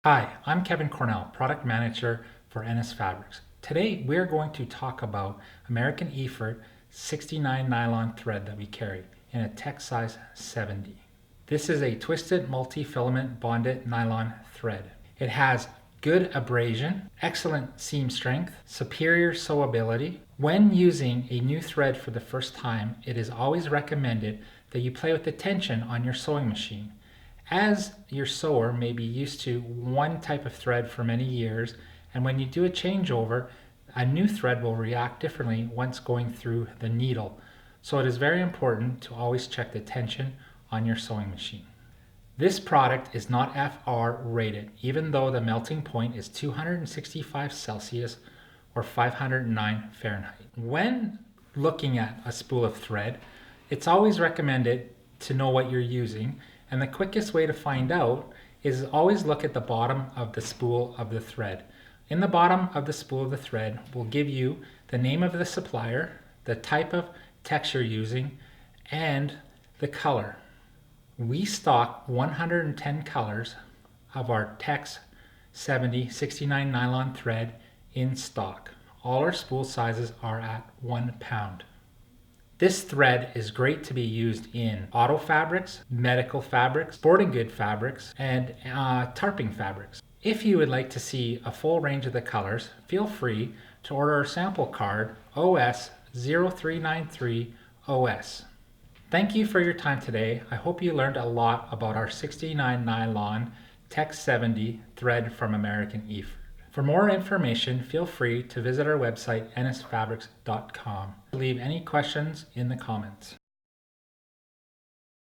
Hi, I'm Kevin Cornell, Product Manager for NS Fabrics. Today we're going to talk about American Efort 69 nylon thread that we carry in a tech size 70. This is a twisted multi-filament bonded nylon thread. It has good abrasion, excellent seam strength, superior sewability. When using a new thread for the first time, it is always recommended that you play with the tension on your sewing machine. As your sewer may be used to one type of thread for many years, and when you do a changeover, a new thread will react differently once going through the needle. So it is very important to always check the tension on your sewing machine. This product is not FR rated, even though the melting point is 265 Celsius or 509 Fahrenheit. When looking at a spool of thread, it's always recommended to know what you're using, and the quickest way to find out is always look at the bottom of the spool of the thread. In the bottom of the spool of the thread will give you the name of the supplier, the type of texture using, and the color. We stock 110 colors of our Tex 70 69 nylon thread in stock. All our spool sizes are at 1 pound. This thread is great to be used in auto fabrics, medical fabrics, sporting good fabrics, and tarping fabrics. If you would like to see a full range of the colors, feel free to order our sample card OS 0393 OS. Thank you for your time today. I hope you learned a lot about our 69 nylon Tex 70 thread from American Efort. For more information, feel free to visit our website nsfabrics.com. Leave any questions in the comments.